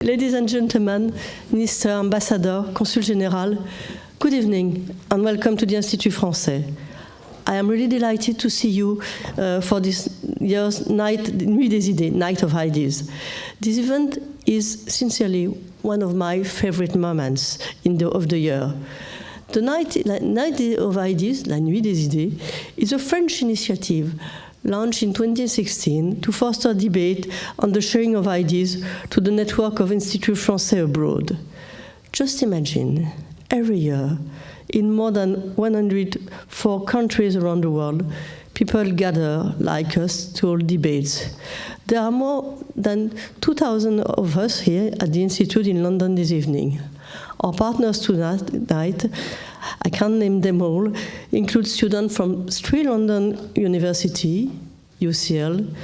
Ladies and gentlemen, Minister, Ambassador, Consul General, good evening and welcome to the Institut français. I am really delighted to see you for this year's Nuit des Idées, Night of Ideas. This event is sincerely one of my favorite moments of the year. The Night of Ideas, La Nuit des Idées, is a French initiative launched in 2016 to foster debate on the sharing of ideas to the network of Institut français abroad. Just imagine, every year, in more than 104 countries around the world, people gather like us to hold debates. There are more than 2,000 of us here at the Institute in London this evening. Our partners tonight, I can't name them all, include students from 3 London University, UCL,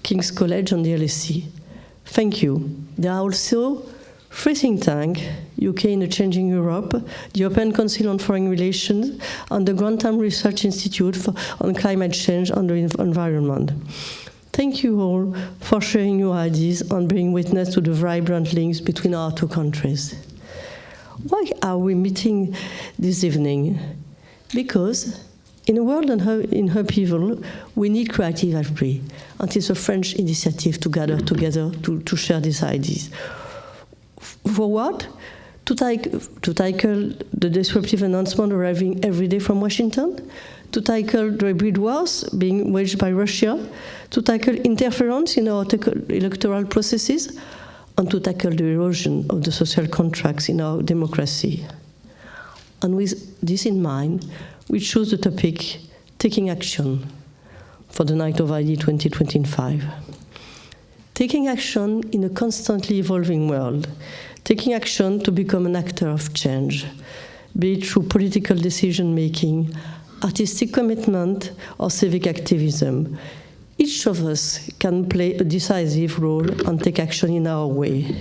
King's College and the LSE. Thank you. There are also 3 think tanks, UK in a Changing Europe, the European Council on Foreign Relations, and the Grantham Research Institute on Climate Change and the Environment. Thank you all for sharing your ideas and bearing witness to the vibrant links between our 2 countries. Why are we meeting this evening? Because in a world in upheaval, we need creative outreach, and it's a French initiative to gather together to share these ideas. For what? To tackle the disruptive announcement arriving every day from Washington, to tackle the hybrid wars being waged by Russia, to tackle interference in our electoral processes, and to tackle the erosion of the social contracts in our democracy. And with this in mind, we chose the topic, Taking Action, for the Night of ID 2025. Taking action in a constantly evolving world, taking action to become an actor of change, be it through political decision-making, artistic commitment, or civic activism. Each of us can play a decisive role and take action in our way.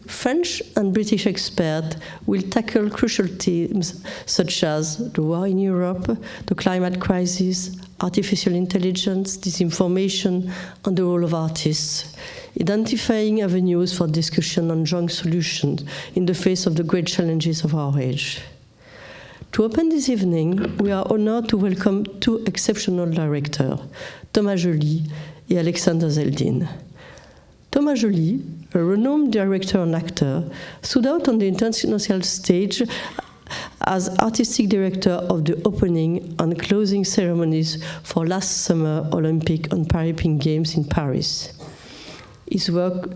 French and British experts will tackle crucial themes such as the war in Europe, the climate crisis, artificial intelligence, disinformation, and the role of artists, identifying avenues for discussion and joint solutions in the face of the great challenges of our age. To open this evening, we are honored to welcome 2 exceptional directors, Thomas Joly and Alexander Zeldin. Thomas Joly, a renowned director and actor, stood out on the international stage as artistic director of the opening and closing ceremonies for last summer Olympic and Paralympic Games in Paris. His work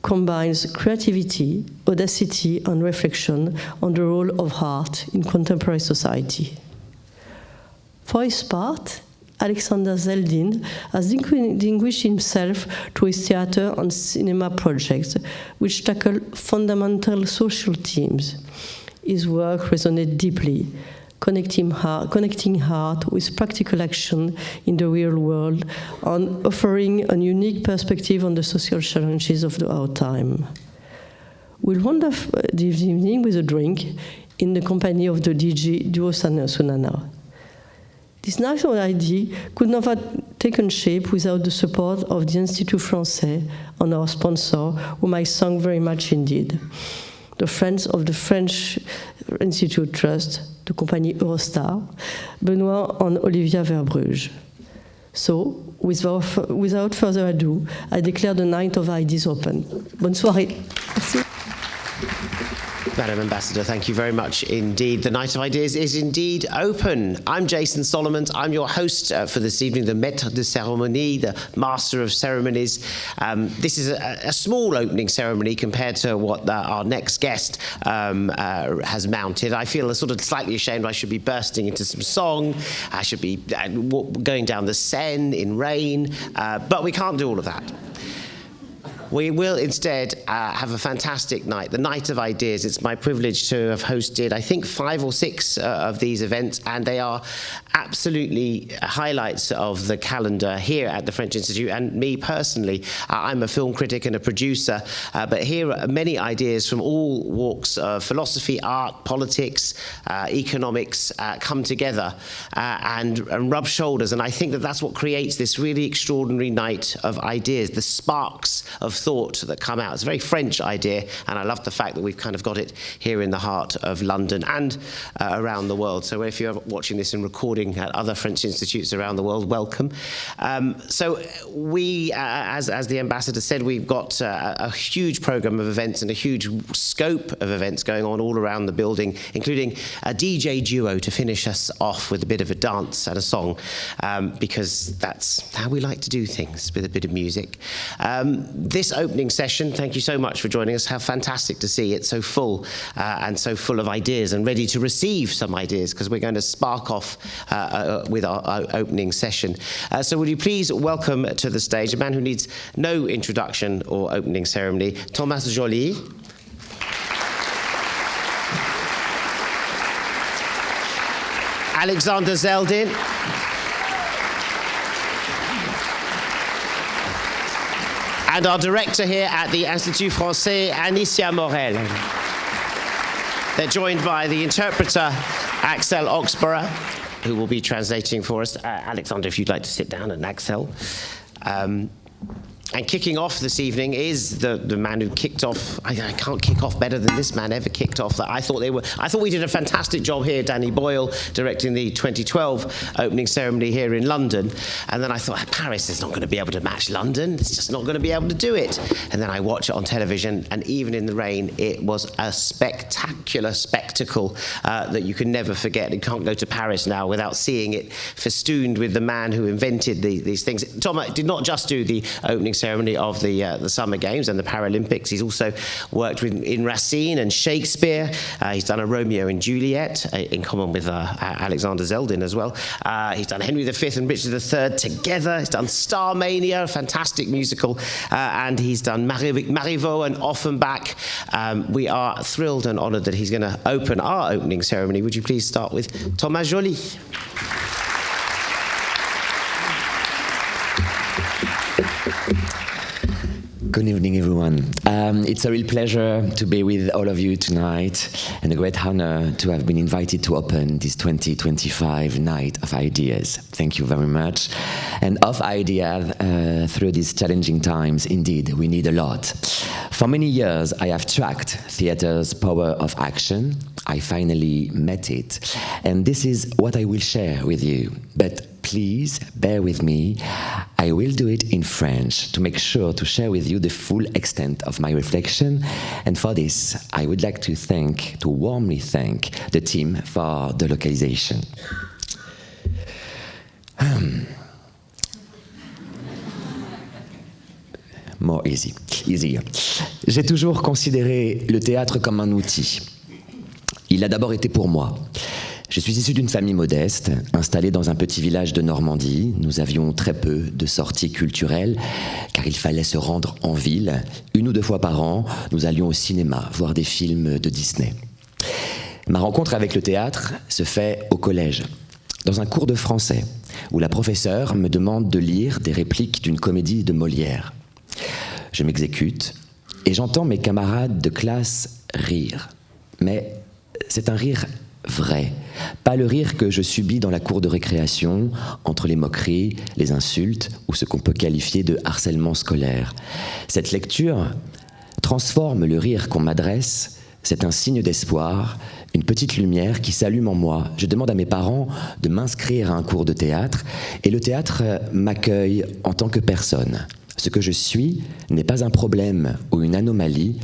combines creativity, audacity, and reflection on the role of art in contemporary society. For his part, Alexander Zeldin has distinguished himself through his theatre and cinema projects, which tackle fundamental social themes. His work resonates deeply, connecting art with practical action in the real world and offering a unique perspective on the social challenges of our time. We'll round off this evening with a drink in the company of the DJ Duo Sunana. This national idea could not have taken shape without the support of the Institut français and our sponsor, whom I thank very much indeed. The friends of the French Institute Trust, the company Eurostar, Benoît and Olivia Verbruge. So, without further ado, I declare the Night of Ideas open. Bonne soirée. Merci. Madam Ambassador, thank you very much indeed. The Night of Ideas is indeed open. I'm Jason Solomon. I'm your host for this evening, the Maître de Cérémonie, the Master of Ceremonies. This is a small opening ceremony compared to what our next guest has mounted. I feel sort of slightly ashamed. I should be bursting into some song. I should be going down the Seine in rain, but we can't do all of that. We will instead have a fantastic night, the Night of Ideas. It's my privilege to have hosted, I think, 5 or 6 of these events, and they are absolutely highlights of the calendar here at the French Institute. And me personally, I'm a film critic and a producer, but here are many ideas from all walks of philosophy, art, politics, economics come together and rub shoulders. And I think that that's what creates this really extraordinary night of ideas, the sparks of thought that come out. It's a very French idea, and I love the fact that we've kind of got it here in the heart of London and around the world. So if you're watching this and recording at other French institutes around the world, welcome. So we, as the ambassador said, we've got a huge program of events and a huge scope of events going on all around the building, including a DJ duo to finish us off with a bit of a dance and a song, because that's how we like to do things, with a bit of music. This opening session, thank you so much for joining us. How fantastic to see it so full and so full of ideas and ready to receive some ideas, because we're going to spark off with our opening session. So will you please welcome to the stage a man who needs no introduction or opening ceremony, Thomas Joly. Alexander Zeldin. And our director here at the Institut français, Anissia Morel. They're joined by the interpreter, Axelle Oxborrow, who will be translating for us. Alexander, if you'd like to sit down, and Axelle. And kicking off this evening is the man who kicked off. I can't kick off better than this man ever kicked off. I thought we did a fantastic job here, Danny Boyle, directing the 2012 opening ceremony here in London. And then I thought, Paris is not going to be able to match London. It's just not going to be able to do it. And then I watch it on television, and even in the rain, it was a spectacular spectacle that you can never forget. You can't go to Paris now without seeing it festooned with the man who invented these things. Thomas did not just do the opening ceremony of the Summer Games and the Paralympics. He's also worked in Racine and Shakespeare. He's done a Romeo and Juliet in common with Alexander Zeldin as well. He's done Henry V and Richard III together. He's done Starmania, a fantastic musical, and he's done Marivaux and Offenbach. We are thrilled and honoured that he's going to open our opening ceremony. Would you please start with Thomas Joly? Good evening, everyone. It's a real pleasure to be with all of you tonight, and a great honor to have been invited to open this 2025 Night of Ideas. Thank you very much. And of ideas through these challenging times, indeed, we need a lot. For many years, I have tracked theater's power of action. I finally met it, and this is what I will share with you. But please bear with me. I will do it in French to make sure to share with you the full extent of my reflection. And for this, I would like to warmly thank the team for the localization. More easier. J'ai toujours considéré le théâtre comme un outil. Il a d'abord été pour moi. Je suis issu d'une famille modeste, installée dans un petit village de Normandie. Nous avions très peu de sorties culturelles, car il fallait se rendre en ville. 1 ou 2 fois par an, nous allions au cinéma, voir des films de Disney. Ma rencontre avec le théâtre se fait au collège, dans un cours de français, où la professeure me demande de lire des répliques d'une comédie de Molière. Je m'exécute, et j'entends mes camarades de classe rire. Mais c'est un rire vrai, pas le rire que je subis dans la cour de récréation, entre les moqueries, les insultes ou ce qu'on peut qualifier de harcèlement scolaire. Cette lecture transforme le rire qu'on m'adresse, c'est un signe d'espoir, une petite lumière qui s'allume en moi. Je demande à mes parents de m'inscrire à un cours de théâtre, et le théâtre m'accueille en tant que personne. Ce que je suis n'est pas un problème ou une anomalie.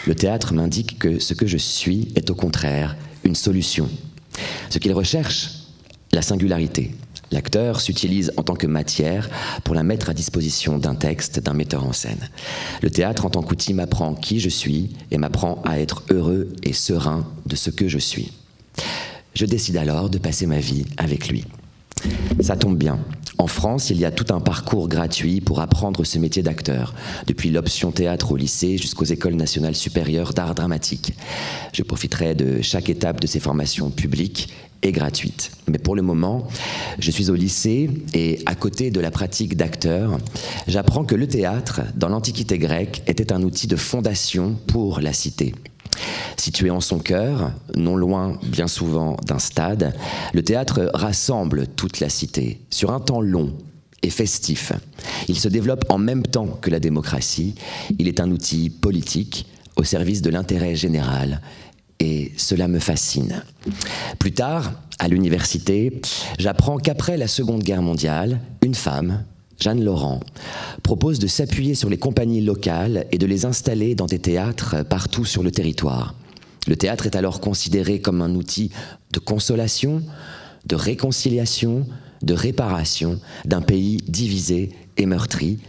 Le théâtre m'indique que ce que je suis est au contraire une solution. Ce qu'il recherche, la singularité. L'acteur s'utilise en tant que matière pour la mettre à disposition d'un texte, d'un metteur en scène. Le théâtre en tant qu'outil m'apprend qui je suis et m'apprend à être heureux et serein de ce que je suis. Je décide alors de passer ma vie avec lui. Ça tombe bien. En France, il y a tout un parcours gratuit pour apprendre ce métier d'acteur, depuis l'option théâtre au lycée jusqu'aux écoles nationales supérieures d'art dramatique. Je profiterai de chaque étape de ces formations publiques et gratuites. Mais pour le moment, je suis au lycée et à côté de la pratique d'acteur, j'apprends que le théâtre, dans l'Antiquité grecque, était un outil de fondation pour la cité. Situé en son cœur, non loin bien souvent d'un stade, le théâtre rassemble toute la cité sur un temps long et festif. Il se développe en même temps que la démocratie. Il est un outil politique au service de l'intérêt général. Et cela me fascine. Plus tard, à l'université, j'apprends qu'après la Seconde Guerre mondiale, une femme, Jeanne Laurent, propose de s'appuyer sur les compagnies locales et de les installer dans des théâtres partout sur le territoire. Le théâtre est alors considéré comme un outil de consolation, de réconciliation, de réparation d'un pays divisé et meurtri.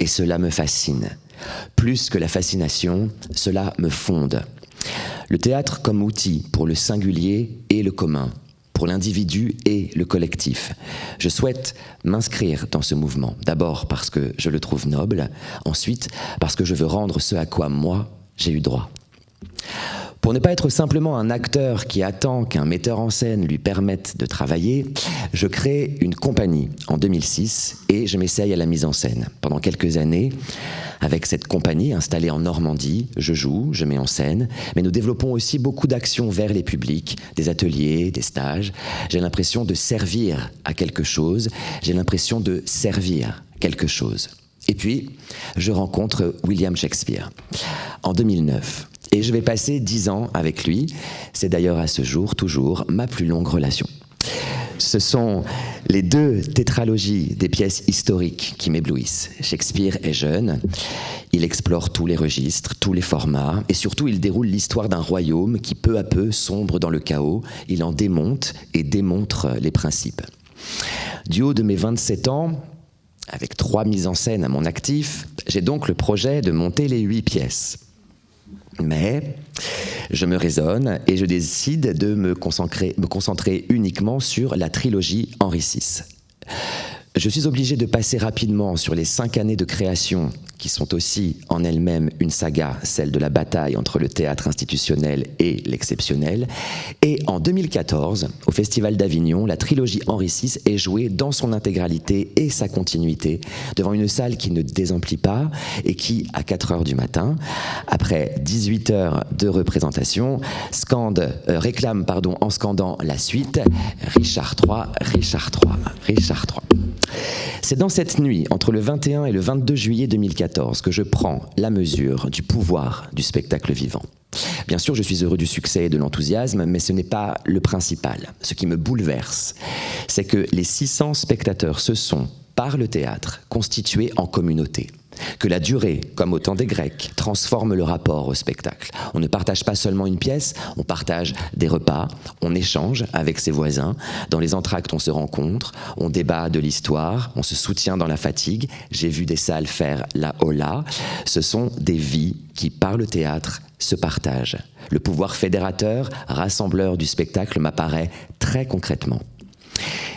Et cela me fascine. Plus que la fascination, cela me fonde. Le théâtre comme outil pour le singulier et le commun, pour l'individu et le collectif. Je souhaite m'inscrire dans ce mouvement, d'abord parce que je le trouve noble, ensuite parce que je veux rendre ce à quoi moi j'ai eu droit. Pour ne pas être simplement un acteur qui attend qu'un metteur en scène lui permette de travailler, je crée une compagnie en 2006 et je m'essaye à la mise en scène. Pendant quelques années, avec cette compagnie installée en Normandie, je joue, je mets en scène, mais nous développons aussi beaucoup d'actions vers les publics, des ateliers, des stages. J'ai l'impression de servir à quelque chose, j'ai l'impression de servir quelque chose. Et puis, je rencontre William Shakespeare en 2009. Et je vais passer 10 ans avec lui. C'est d'ailleurs à ce jour, toujours, ma plus longue relation. Ce sont les 2 tétralogies des pièces historiques qui m'éblouissent. Shakespeare est jeune, il explore tous les registres, tous les formats, et surtout il déroule l'histoire d'un royaume qui peu à peu sombre dans le chaos. Il en démonte et démontre les principes. Du haut de mes 27 ans, avec 3 mises en scène à mon actif, j'ai donc le projet de monter les 8 pièces. Mais je me raisonne et je décide de me concentrer uniquement sur la trilogie Henri VI. Je suis obligé de passer rapidement sur les 5 années de création qui sont aussi en elles-mêmes une saga, celle de la bataille entre le théâtre institutionnel et l'exceptionnel. Et en 2014, au Festival d'Avignon, la trilogie Henri VI est jouée dans son intégralité et sa continuité devant une salle qui ne désemplit pas et qui, à 4 heures du matin, après 18 heures de représentation, réclame en scandant la suite « Richard III, Richard III, Richard III ». C'est dans cette nuit, entre le 21 et le 22 juillet 2014, que je prends la mesure du pouvoir du spectacle vivant. Bien sûr, je suis heureux du succès et de l'enthousiasme, mais ce n'est pas le principal. Ce qui me bouleverse, c'est que les 600 spectateurs se sont, par le théâtre, constitués en communauté. Que la durée, comme au temps des Grecs, transforme le rapport au spectacle. On ne partage pas seulement une pièce, on partage des repas, on échange avec ses voisins. Dans les entr'actes, on se rencontre, on débat de l'histoire, on se soutient dans la fatigue. J'ai vu des salles faire la hola. Ce sont des vies qui, par le théâtre, se partagent. Le pouvoir fédérateur, rassembleur du spectacle m'apparaît très concrètement.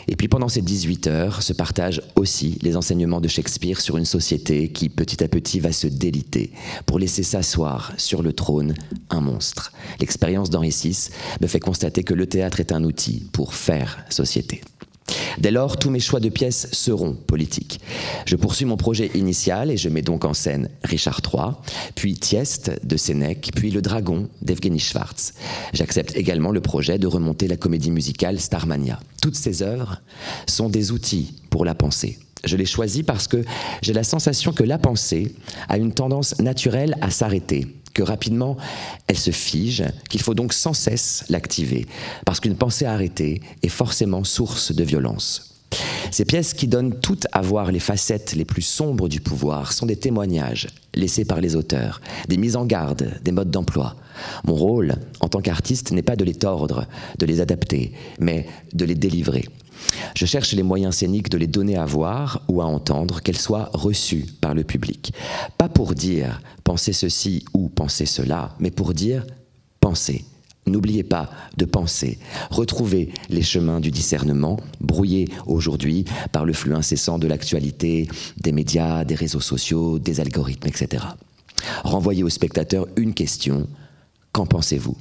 Et puis pendant ces 18 heures se partagent aussi les enseignements de Shakespeare sur une société qui petit à petit va se déliter pour laisser s'asseoir sur le trône un monstre. L'expérience d'Henri VI me fait constater que le théâtre est un outil pour faire société. Dès lors, tous mes choix de pièces seront politiques. Je poursuis mon projet initial et je mets donc en scène Richard III, puis Thieste de Sénèque, puis Le Dragon d'Evgeny Schwartz. J'accepte également le projet de remonter la comédie musicale Starmania. Toutes ces œuvres sont des outils pour la pensée. Je les choisis parce que j'ai la sensation que la pensée a une tendance naturelle à s'arrêter, que rapidement elle se fige, qu'il faut donc sans cesse l'activer, parce qu'une pensée arrêtée est forcément source de violence. Ces pièces qui donnent toutes à voir les facettes les plus sombres du pouvoir sont des témoignages laissés par les auteurs, des mises en garde, des modes d'emploi. Mon rôle, en tant qu'artiste, n'est pas de les tordre, de les adapter, mais de les délivrer. Je cherche les moyens scéniques de les donner à voir ou à entendre, qu'elles soient reçues par le public. Pas pour dire « pensez ceci » ou « pensez cela », mais pour dire « pensez ». N'oubliez pas de penser, retrouvez les chemins du discernement, brouillés aujourd'hui par le flux incessant de l'actualité, des médias, des réseaux sociaux, des algorithmes, etc. Renvoyez au spectateur une question, qu'en pensez-vous ?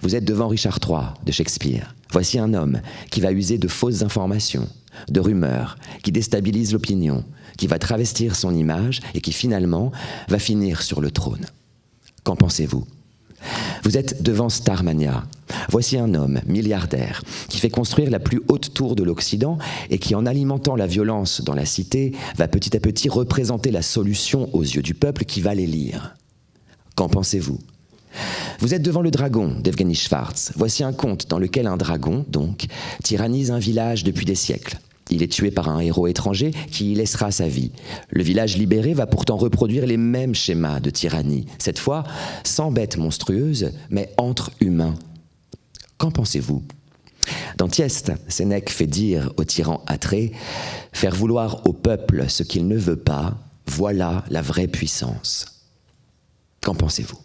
Vous êtes devant Richard III de Shakespeare. Voici un homme qui va user de fausses informations, de rumeurs, qui déstabilise l'opinion, qui va travestir son image et qui finalement va finir sur le trône. Qu'en pensez-vous ? Vous êtes devant Starmania. Voici un homme, milliardaire, qui fait construire la plus haute tour de l'Occident et qui, en alimentant la violence dans la cité, va petit à petit représenter la solution aux yeux du peuple qui va l'élire. Qu'en pensez-vous ? Vous êtes devant le dragon d'Evgeny Schwartz. Voici un conte dans lequel un dragon, donc, tyrannise un village depuis des siècles. Il est tué par un héros étranger qui y laissera sa vie. Le village libéré va pourtant reproduire les mêmes schémas de tyrannie, cette fois sans bêtes monstrueuses, mais entre humains. Qu'en pensez-vous ? Dans Tieste, Sénèque fait dire au tyran Atrée « Faire vouloir au peuple ce qu'il ne veut pas, voilà la vraie puissance. » Qu'en pensez-vous ?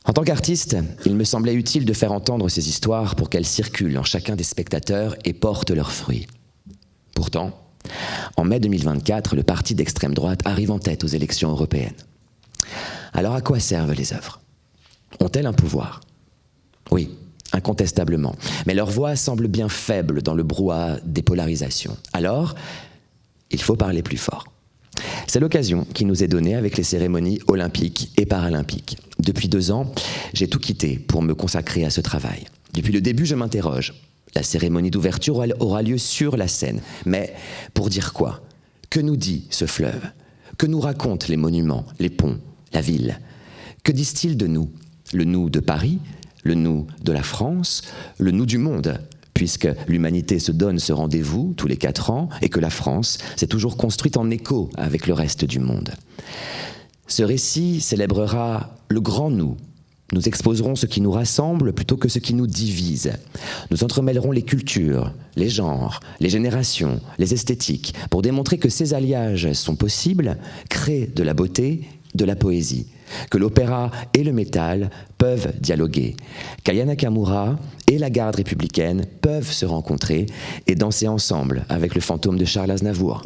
En tant qu'artiste, il me semblait utile de faire entendre ces histoires pour qu'elles circulent en chacun des spectateurs et portent leurs fruits. Pourtant, en mai 2024, le parti d'extrême droite arrive en tête aux élections européennes. Alors à quoi servent les œuvres ? Ont-elles un pouvoir ? Oui, incontestablement, mais leur voix semble bien faible dans le brouhaha des polarisations. Alors, il faut parler plus fort. C'est l'occasion qui nous est donnée avec les cérémonies olympiques et paralympiques. Depuis 2 ans, j'ai tout quitté pour me consacrer à ce travail. Depuis le début, je m'interroge. La cérémonie d'ouverture aura lieu sur la scène. Mais pour dire quoi ? Que nous dit ce fleuve ? Que nous racontent les monuments, les ponts, la ville ? Que disent-ils de nous ? Le nous de Paris ? Le nous de la France ? Le nous du monde ? Puisque l'humanité se donne ce rendez-vous tous les 4 ans et que la France s'est toujours construite en écho avec le reste du monde. Ce récit célébrera le grand nous. Nous exposerons ce qui nous rassemble plutôt que ce qui nous divise. Nous entremêlerons les cultures, les genres, les générations, les esthétiques, pour démontrer que ces alliages sont possibles, créent de la beauté, de la poésie, que l'opéra et le métal peuvent dialoguer, qu'Aya Nakamura et la garde républicaine peuvent se rencontrer et danser ensemble avec le fantôme de Charles Aznavour,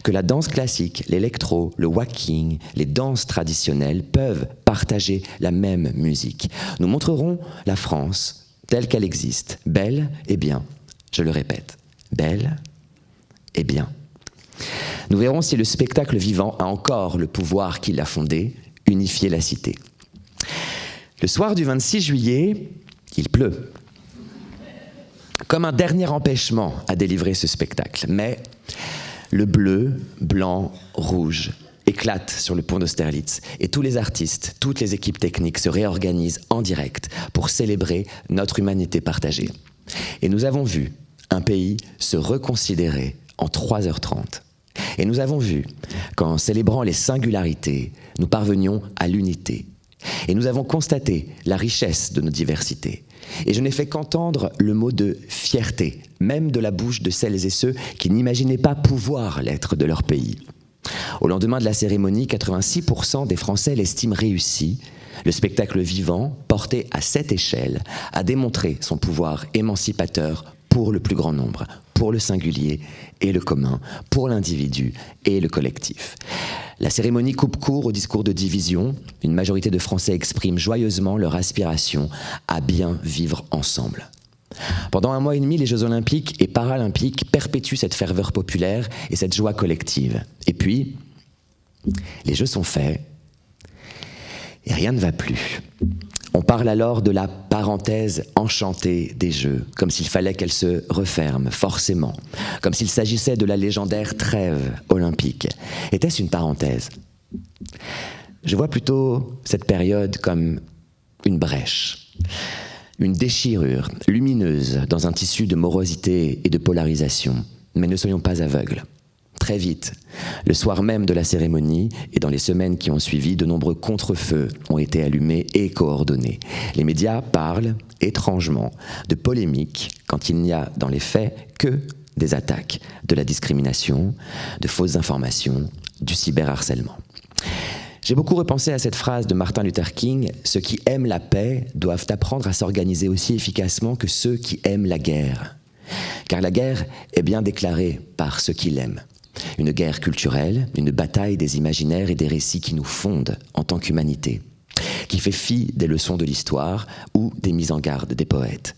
que la danse classique, l'électro, le walking, les danses traditionnelles peuvent partager la même musique. Nous montrerons la France telle qu'elle existe, belle et bien. Je le répète, belle et bien. Nous verrons si le spectacle vivant a encore le pouvoir qui l'a fondé, unifier la cité. Le soir du 26 juillet, il pleut. Comme un dernier empêchement à délivrer ce spectacle. Mais le bleu, blanc, rouge éclate sur le pont d'Austerlitz et tous les artistes, toutes les équipes techniques se réorganisent en direct pour célébrer notre humanité partagée. Et nous avons vu un pays se reconsidérer en 3h30. Et nous avons vu qu'en célébrant les singularités, nous parvenions à l'unité. Et nous avons constaté la richesse de nos diversités. Et je n'ai fait qu'entendre le mot de fierté, même de la bouche de celles et ceux qui n'imaginaient pas pouvoir l'être de leur pays. Au lendemain de la cérémonie, 86% des Français l'estiment réussi. Le spectacle vivant, porté à cette échelle, a démontré son pouvoir émancipateur pour le plus grand nombre, pour le singulier et le commun, pour l'individu et le collectif. La cérémonie coupe court au discours de division. Une majorité de Français expriment joyeusement leur aspiration à bien vivre ensemble. Pendant 1 mois et demi, les Jeux olympiques et paralympiques perpétuent cette ferveur populaire et cette joie collective. Et puis, les Jeux sont faits et rien ne va plus. On parle alors de la parenthèse enchantée des Jeux, comme s'il fallait qu'elle se referme, forcément, comme s'il s'agissait de la légendaire trêve olympique. Était-ce une parenthèse ? Je vois plutôt cette période comme une brèche, une déchirure lumineuse dans un tissu de morosité et de polarisation. Mais ne soyons pas aveugles. Très vite, le soir même de la cérémonie et dans les semaines qui ont suivi, de nombreux contre-feux ont été allumés et coordonnés. Les médias parlent, étrangement, de polémiques quand il n'y a dans les faits que des attaques, de la discrimination, de fausses informations, du cyberharcèlement. J'ai beaucoup repensé à cette phrase de Martin Luther King « Ceux qui aiment la paix doivent apprendre à s'organiser aussi efficacement que ceux qui aiment la guerre. » Car la guerre est bien déclarée par ceux qui l'aiment. Une guerre culturelle, une bataille des imaginaires et des récits qui nous fondent en tant qu'humanité, qui fait fi des leçons de l'histoire ou des mises en garde des poètes.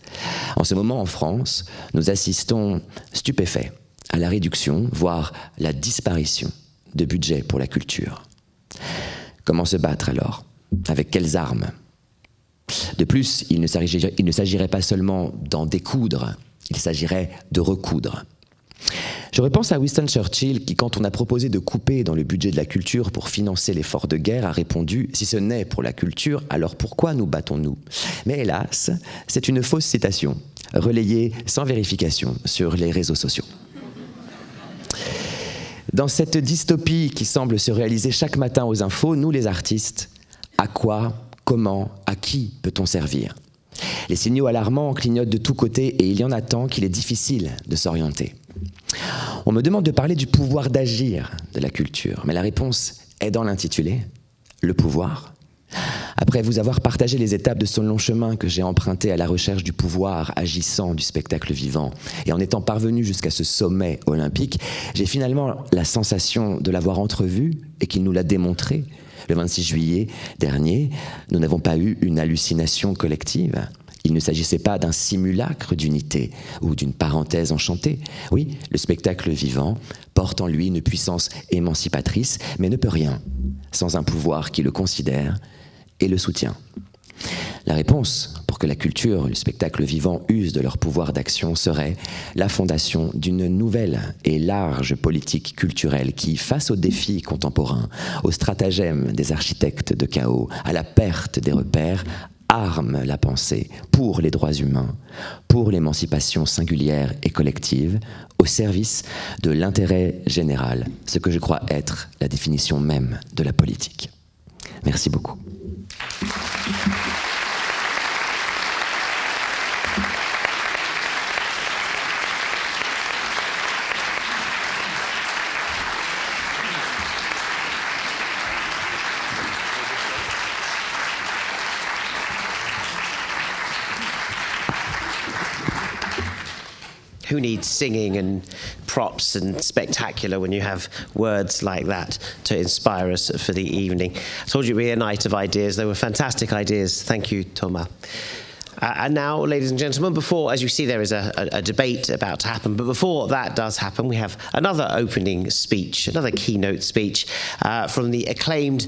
En ce moment, en France, nous assistons stupéfaits à la réduction, voire la disparition de budget pour la culture. Comment se battre alors ? Avec quelles armes ? De plus, il ne s'agirait pas seulement d'en découdre, il s'agirait de recoudre. Je repense à Winston Churchill qui, quand on a proposé de couper dans le budget de la culture pour financer l'effort de guerre, a répondu « Si ce n'est pour la culture, alors pourquoi nous battons-nous » Mais hélas, c'est une fausse citation, relayée sans vérification sur les réseaux sociaux. Dans cette dystopie qui semble se réaliser chaque matin aux infos, nous les artistes, à quoi, comment, à qui peut-on servir ? Les signaux alarmants clignotent de tous côtés et il y en a tant qu'il est difficile de s'orienter. On me demande de parler du pouvoir d'agir de la culture, mais la réponse est dans l'intitulé, le pouvoir. Après vous avoir partagé les étapes de ce long chemin que j'ai emprunté à la recherche du pouvoir agissant du spectacle vivant, et en étant parvenu jusqu'à ce sommet olympique, j'ai finalement la sensation de l'avoir entrevu et qu'il nous l'a démontré. Le 26 juillet dernier, nous n'avons pas eu une hallucination collective. Il ne s'agissait pas d'un simulacre d'unité ou d'une parenthèse enchantée. Oui, le spectacle vivant porte en lui une puissance émancipatrice, mais ne peut rien sans un pouvoir qui le considère et le soutient. La réponse pour que la culture et le spectacle vivant usent de leur pouvoir d'action serait la fondation d'une nouvelle et large politique culturelle qui, face aux défis contemporains, aux stratagèmes des architectes de chaos, à la perte des repères, arme la pensée pour les droits humains, pour l'émancipation singulière et collective, au service de l'intérêt général, ce que je crois être la définition même de la politique. Merci beaucoup. Who needs singing and props and spectacular when you have words like that to inspire us for the evening? I told you it would be a night of ideas. They were fantastic ideas. Thank you, Thomas. And now, ladies and gentlemen, before, as you see, there is a debate about to happen, but before that does happen, we have another opening speech, another keynote speech from the acclaimed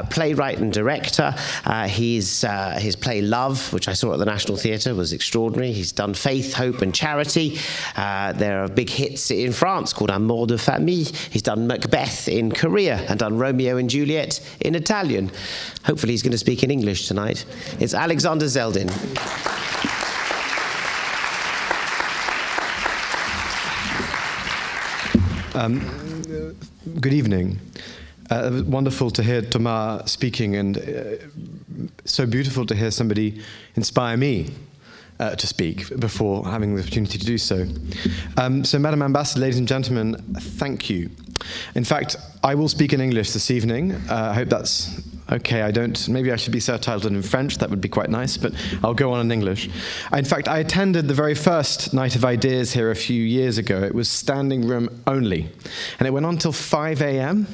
playwright and director. His play Love, which I saw at the National Theatre, was extraordinary. He's done Faith, Hope and Charity. There are big hits in France called Amour de Famille. He's done Macbeth in Korea and done Romeo and Juliet in Italian. Hopefully he's going to speak in English tonight. It's Alexander Zeldin. Good evening. Wonderful to hear Thomas speaking, and so beautiful to hear somebody inspire me to speak before having the opportunity to do so. So, Madam Ambassador, ladies and gentlemen, thank you. In fact, I will speak in English this evening. I hope that's okay. Maybe I should be subtitled in French. That would be quite nice, but I'll go on in English. In fact, I attended the very first Night of Ideas here a few years ago. It was standing room only, and it went on till 5 a.m.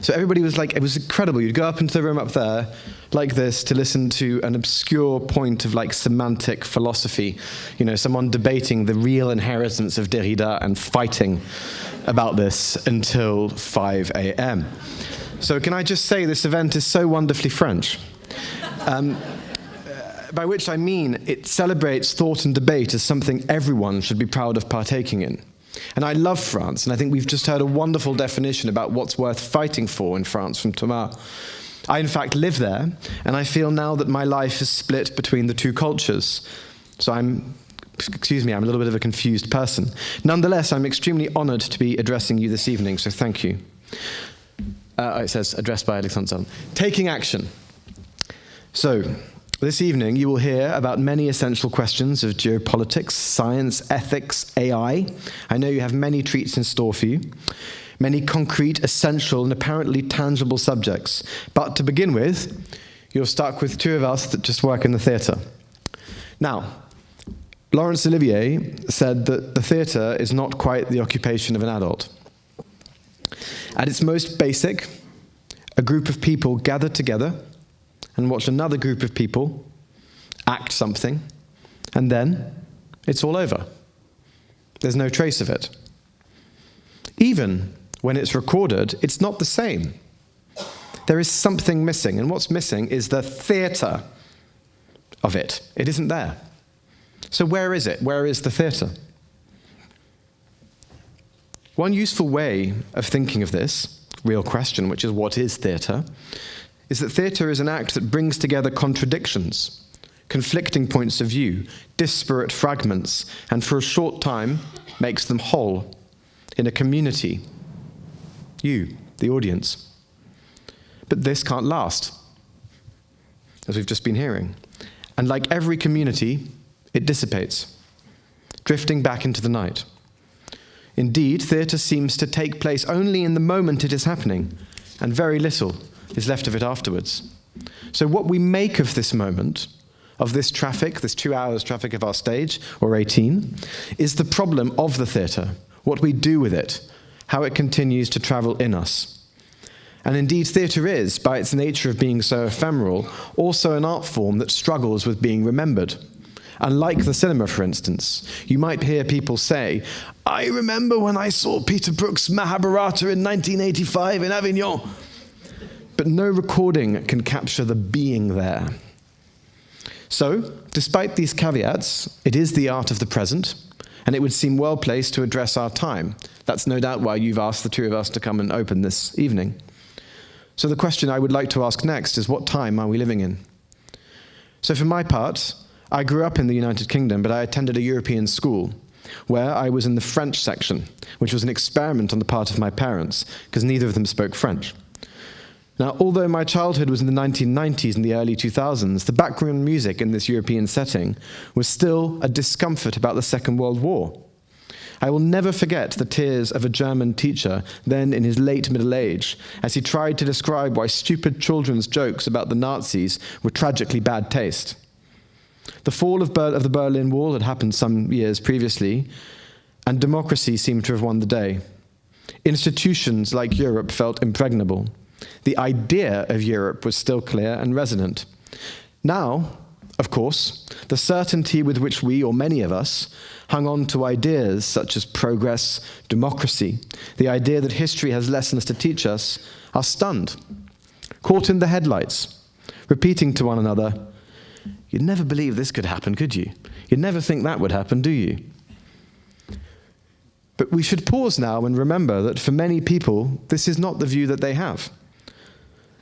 So everybody was like, it was incredible. You'd go up into the room up there, like this, to listen to an obscure point of like semantic philosophy. You know, someone debating the real inheritance of Derrida and fighting about this until 5 a.m. So can I just say this event is so wonderfully French. By which I mean it celebrates thought and debate as something everyone should be proud of partaking in. And I love France, and I think we've just heard a wonderful definition about what's worth fighting for in France from Thomas. I, in fact, live there, and I feel now that my life is split between the two cultures. So I'm a little bit of a confused person. Nonetheless, I'm extremely honored to be addressing you this evening, so thank you. It says, addressed by Alexander Zeldin. Taking action. So, this evening you will hear about many essential questions of geopolitics, science, ethics, AI. I know you have many treats in store for you. Many concrete, essential, and apparently tangible subjects. But to begin with, you're stuck with two of us that just work in the theatre. Now, Laurence Olivier said that the theatre is not quite the occupation of an adult. At its most basic, a group of people gather together and watch another group of people act something, and then it's all over. There's no trace of it. Even when it's recorded, it's not the same. There is something missing, and what's missing is the theatre of it. It isn't there. So where is it? Where is the theatre? One useful way of thinking of this real question, which is what is theatre, is that theatre is an act that brings together contradictions, conflicting points of view, disparate fragments, and for a short time makes them whole in a community. You, the audience. But this can't last, as we've just been hearing. And like every community, it dissipates, drifting back into the night. Indeed, theatre seems to take place only in the moment it is happening, and very little is left of it afterwards. So what we make of this moment, of this traffic, this 2 hours traffic of our stage, or 18, is the problem of the theatre, what we do with it, how it continues to travel in us. And indeed, theatre is, by its nature of being so ephemeral, also an art form that struggles with being remembered. Unlike the cinema, for instance, you might hear people say, "I remember when I saw Peter Brook's Mahabharata in 1985 in Avignon." But no recording can capture the being there. So, despite these caveats, it is the art of the present, and it would seem well placed to address our time. That's no doubt why you've asked the two of us to come and open this evening. So the question I would like to ask next is, what time are we living in? So for my part, I grew up in the United Kingdom, but I attended a European school, where I was in the French section, which was an experiment on the part of my parents, because neither of them spoke French. Now, although my childhood was in the 1990s and the early 2000s, the background music in this European setting was still a discomfort about the Second World War. I will never forget the tears of a German teacher, then in his late middle age, as he tried to describe why stupid children's jokes about the Nazis were tragically bad taste. The fall of the Berlin Wall had happened some years previously, and democracy seemed to have won the day. Institutions like Europe felt impregnable. The idea of Europe was still clear and resonant. Now, of course, the certainty with which we, or many of us, hung on to ideas such as progress, democracy, the idea that history has lessons to teach us, are stunned, caught in the headlights, repeating to one another, "You'd never believe this could happen, could you? You'd never think that would happen, do you?" But we should pause now and remember that for many people, this is not the view that they have.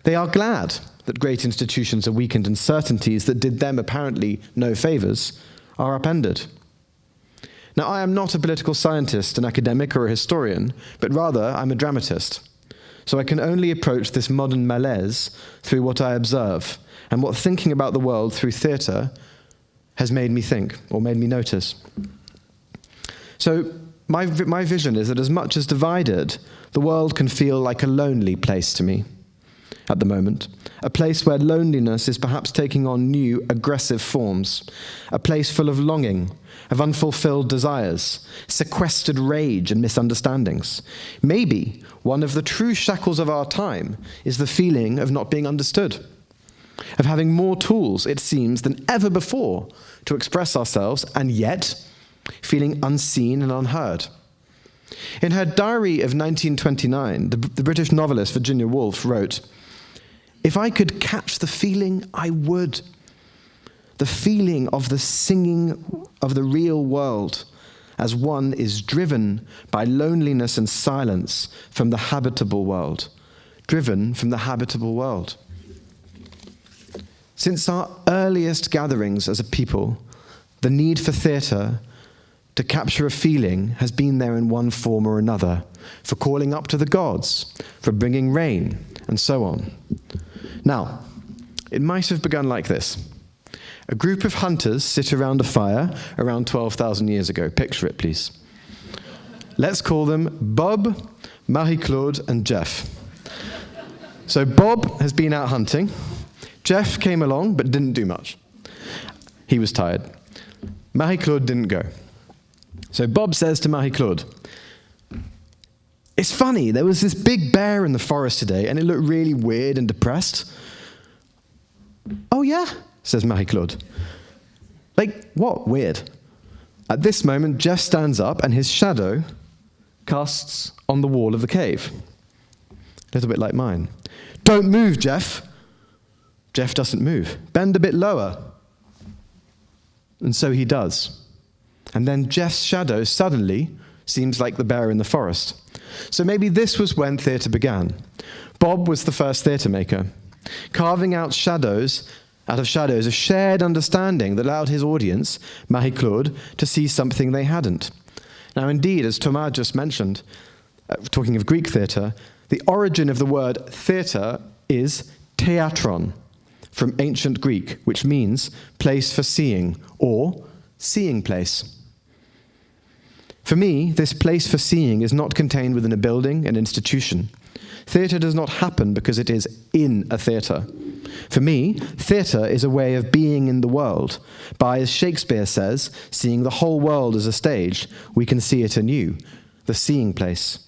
They are glad that great institutions are weakened and certainties that did them apparently no favors are upended. Now, I am not a political scientist, an academic, or a historian, but rather I'm a dramatist. So I can only approach this modern malaise through what I observe, and what thinking about the world through theatre has made me think, or made me notice. So my vision is that as much as divided, the world can feel like a lonely place to me at the moment, a place where loneliness is perhaps taking on new, aggressive forms, a place full of longing, of unfulfilled desires, sequestered rage and misunderstandings. Maybe one of the true shackles of our time is the feeling of not being understood, of having more tools, it seems, than ever before to express ourselves, and yet feeling unseen and unheard. In her diary of 1929, the British novelist Virginia Woolf wrote, "If I could catch the feeling, I would. The feeling of the singing of the real world as one is driven by loneliness and silence from the habitable world. Driven from the habitable world." Since our earliest gatherings as a people, the need for theatre to capture a feeling has been there in one form or another, for calling up to the gods, for bringing rain, and so on. Now, it might have begun like this. A group of hunters sit around a fire around 12,000 years ago. Picture it, please. Let's call them Bob, Marie-Claude, and Jeff. So Bob has been out hunting. Jeff came along, but didn't do much. He was tired. Marie-Claude didn't go. So Bob says to Marie-Claude, "It's funny, there was this big bear in the forest today, and it looked really weird and depressed." "Oh yeah?" says Marie-Claude. "Like, what weird?" At this moment, Jeff stands up, and his shadow casts on the wall of the cave. A little bit like mine. "Don't move, Jeff." Jeff doesn't move. "Bend a bit lower." And so he does. And then Jeff's shadow suddenly seems like the bear in the forest. So maybe this was when theatre began. Bob was the first theatre maker, carving out of shadows, a shared understanding that allowed his audience, Marie-Claude, to see something they hadn't. Now, indeed, as Thomas just mentioned, talking of Greek theatre, the origin of the word theatre is theatron, from ancient Greek, which means place for seeing, or seeing place. For me, this place for seeing is not contained within a building, an institution. Theatre does not happen because it is in a theatre. For me, theatre is a way of being in the world. By, as Shakespeare says, seeing the whole world as a stage, we can see it anew, the seeing place.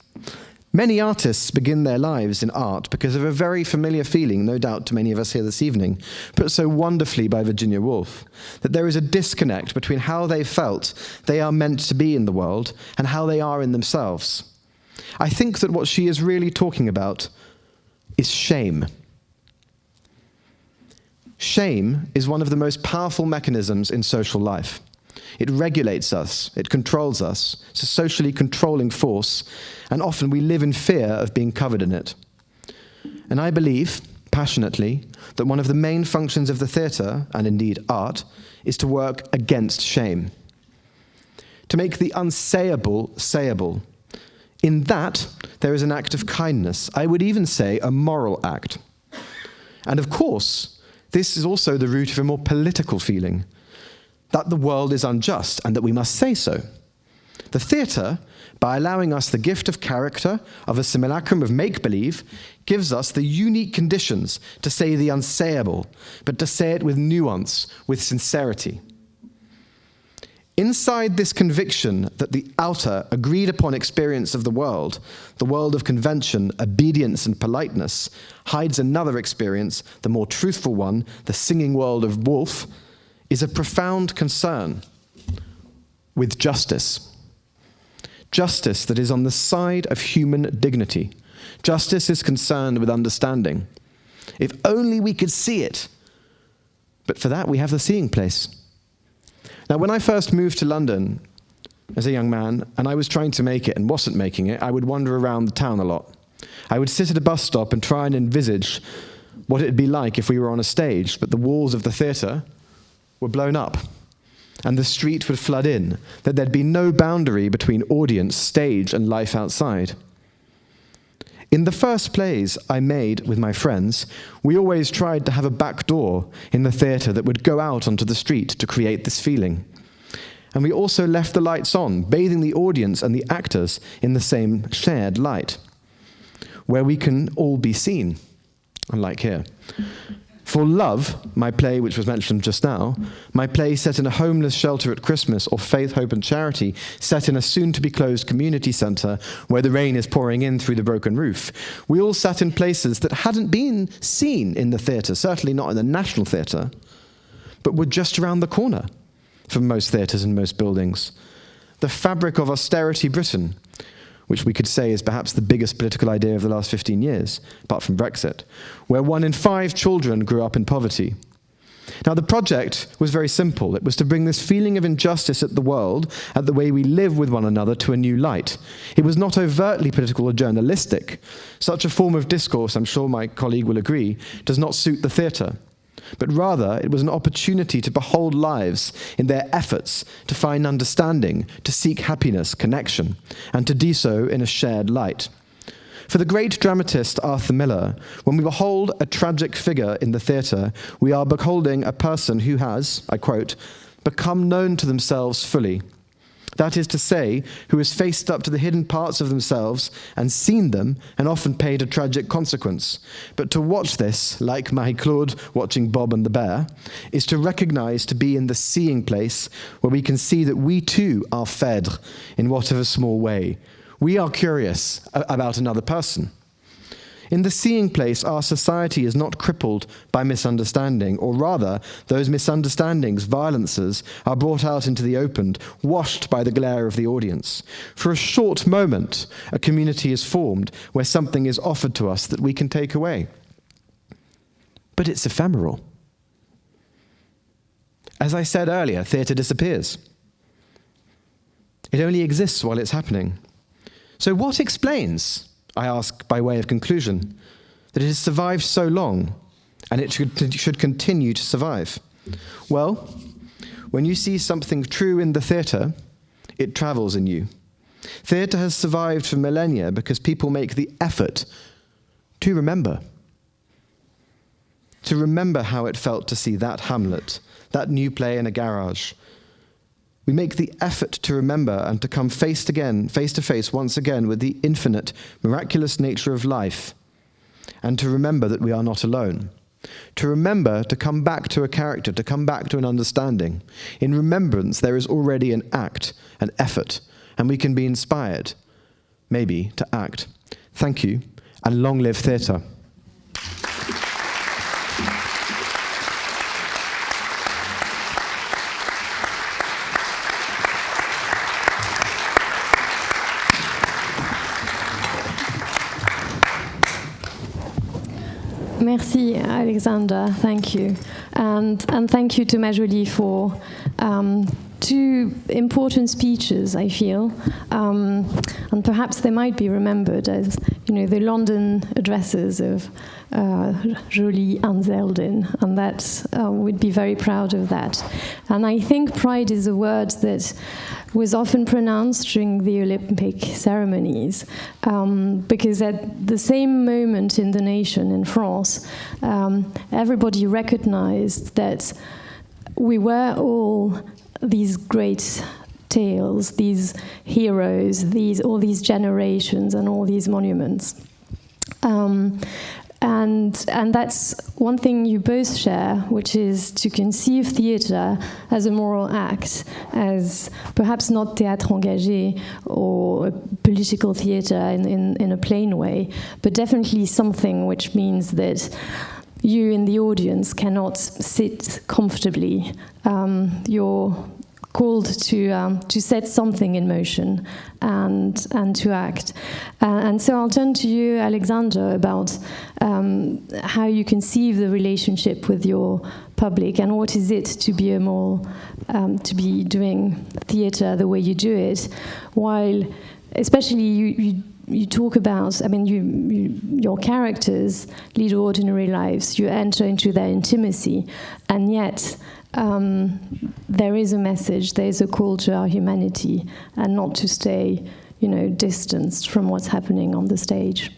Many artists begin their lives in art because of a very familiar feeling, no doubt to many of us here this evening, put so wonderfully by Virginia Woolf, that there is a disconnect between how they felt they are meant to be in the world and how they are in themselves. I think that what she is really talking about is shame. Shame is one of the most powerful mechanisms in social life. It regulates us, it controls us, it's a socially controlling force, and often we live in fear of being covered in it. And I believe, passionately, that one of the main functions of the theatre, and indeed art, is to work against shame. To make the unsayable sayable. In that, there is an act of kindness, I would even say a moral act. And of course, this is also the root of a more political feeling, that the world is unjust and that we must say so. The theatre, by allowing us the gift of character, of a simulacrum of make-believe, gives us the unique conditions to say the unsayable, but to say it with nuance, with sincerity. Inside this conviction that the outer, agreed-upon experience of the world of convention, obedience, and politeness, hides another experience, the more truthful one, the singing world of Woolf, is a profound concern with justice. Justice that is on the side of human dignity. Justice is concerned with understanding. If only we could see it. But for that, we have the seeing place. Now, when I first moved to London as a young man, and I was trying to make it and wasn't making it, I would wander around the town a lot. I would sit at a bus stop and try and envisage what it would be like if we were on a stage, but the walls of the theatre were blown up, and the street would flood in, that there'd be no boundary between audience, stage, and life outside. In the first plays I made with my friends, we always tried to have a back door in the theatre that would go out onto the street to create this feeling. And we also left the lights on, bathing the audience and the actors in the same shared light, where we can all be seen, unlike here. For Love, my play which was mentioned just now, my play set in a homeless shelter at Christmas, or Faith, Hope and Charity, set in a soon-to-be-closed community centre where the rain is pouring in through the broken roof, we all sat in places that hadn't been seen in the theatre, certainly not in the National Theatre, but were just around the corner from most theatres and most buildings. The fabric of austerity Britain, which we could say is perhaps the biggest political idea of the last 15 years, apart from Brexit, where 1 in 5 children grew up in poverty. Now, the project was very simple. It was to bring this feeling of injustice at the world, at the way we live with one another, to a new light. It was not overtly political or journalistic. Such a form of discourse, I'm sure my colleague will agree, does not suit the theatre. But rather, it was an opportunity to behold lives in their efforts to find understanding, to seek happiness, connection, and to do so in a shared light. For the great dramatist Arthur Miller, when we behold a tragic figure in the theatre, we are beholding a person who has, I quote, become known to themselves fully. That is to say, who has faced up to the hidden parts of themselves and seen them and often paid a tragic consequence. But to watch this, like Marie-Claude watching Bob and the Bear, is to recognize to be in the seeing place where we can see that we too are Phèdre in whatever small way. We are curious about another person. In the seeing place, our society is not crippled by misunderstanding, or rather, those misunderstandings, violences, are brought out into the open, washed by the glare of the audience. For a short moment, a community is formed where something is offered to us that we can take away. But it's ephemeral. As I said earlier, theatre disappears. It only exists while it's happening. So what explains, I ask by way of conclusion, that it has survived so long and it should continue to survive? Well, when you see something true in the theatre, it travels in you. Theatre has survived for millennia because people make the effort to remember. To remember how it felt to see that Hamlet, that new play in a garage. We make the effort to remember and to come face to face once again with the infinite, miraculous nature of life, and to remember that we are not alone. To remember to come back to a character, to come back to an understanding. In remembrance, there is already an act, an effort, and we can be inspired, maybe, to act. Thank you, and long live theatre. Merci, Alexander. Thank you. And thank you to Majoli for two important speeches, I feel. And perhaps they might be remembered as, the London addresses of Joly and Zeldin. And that we'd be very proud of that. And I think pride is a word that was often pronounced during the Olympic ceremonies, because at the same moment in the nation, in France, everybody recognized that we were all these great tales, these heroes, all these generations and all these monuments. And that's one thing you both share, which is to conceive theatre as a moral act, as perhaps not théâtre engagé or political theatre in a plain way, but definitely something which means that you in the audience cannot sit comfortably. You're called to set something in motion and to act. And so I'll turn to you, Alexander, about how you conceive the relationship with your public and what is it to be to be doing theatre the way you do it, while especially you talk about, your characters lead ordinary lives, you enter into their intimacy, and yet there is a message, there is a call to our humanity, and not to stay, distanced from what's happening on the stage.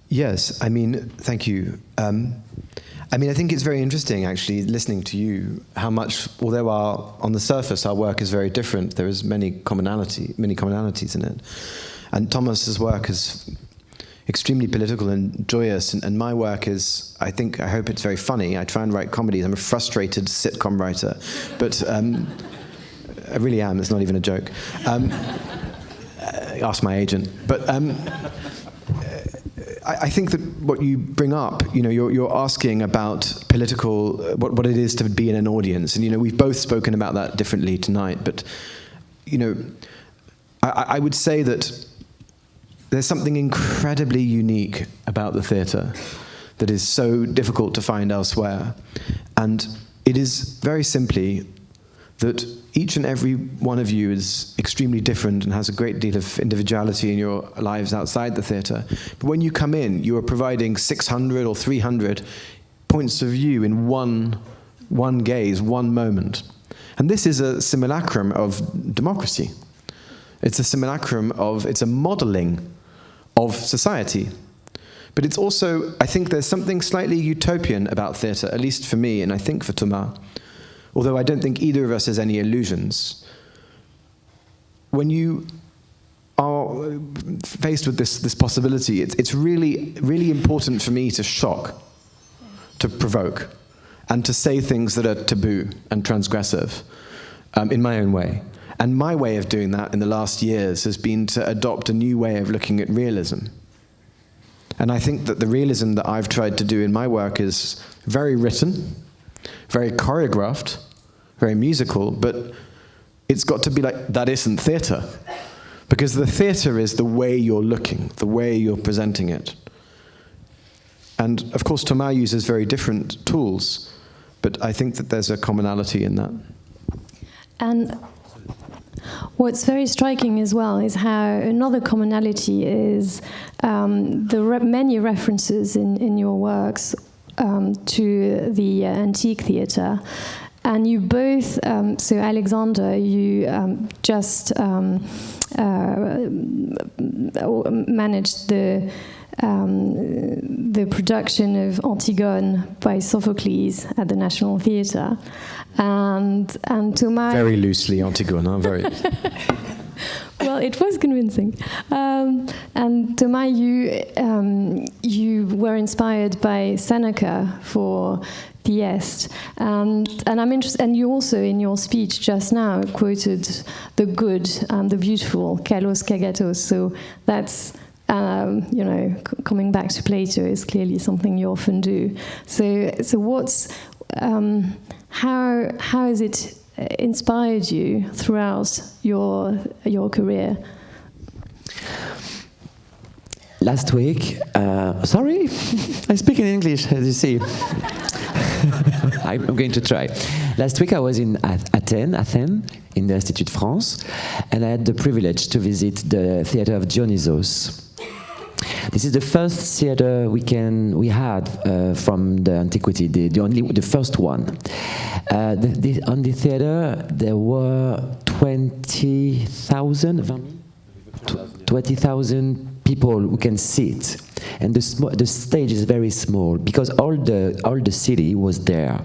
Yes, thank you. I think it's very interesting, actually, listening to you, how much, although on the surface our work is very different, there is many commonalities in it. And Thomas's work is extremely political and joyous, and my work is, I hope it's very funny. I try and write comedies. I'm a frustrated sitcom writer, but I really am. It's not even a joke. Ask my agent. But I think that what you bring up, you're asking about political, what it is to be in an audience, and we've both spoken about that differently tonight. But I would say that there's something incredibly unique about the theatre that is so difficult to find elsewhere. And it is very simply that each and every one of you is extremely different and has a great deal of individuality in your lives outside the theatre. But when you come in, you are providing 600 or 300 points of view in one gaze, one moment. And this is a simulacrum of democracy. It's a modelling of society. But it's also, I think there's something slightly utopian about theatre, at least for me, and I think for Thomas, although I don't think either of us has any illusions. When you are faced with this possibility, it's really, really important for me to shock, to provoke, and to say things that are taboo and transgressive in my own way. And my way of doing that in the last years has been to adopt a new way of looking at realism. And I think that the realism that I've tried to do in my work is very written, very choreographed, very musical, but it's got to be like, that isn't theatre. Because the theatre is the way you're looking, the way you're presenting it. And of course, Thomas uses very different tools, but I think that there's a commonality in that. And what's very striking as well is how another commonality is many references in your works to the antique theatre. And you both, so Alexander, you just managed the production of Antigone by Sophocles at the National Theatre, and Thomas. Very loosely Antigone, huh? Very. Well, it was convincing. And Thomas, you were inspired by Seneca for Thieste, and I'm interested. And you also, in your speech just now, quoted the good and the beautiful, kalos kagatos. So that's coming back to Plato is clearly something you often do. So what's how has it inspired you throughout your career? Last week, sorry, I speak in English, as you see. I'm going to try. Last week I was in Athens, in the Institut France, and I had the privilege to visit the theatre of Dionysos. This is the first theatre we had from the antiquity, the first one. On the theatre there were 20,000 people who can sit, and the stage is very small because all the city was there.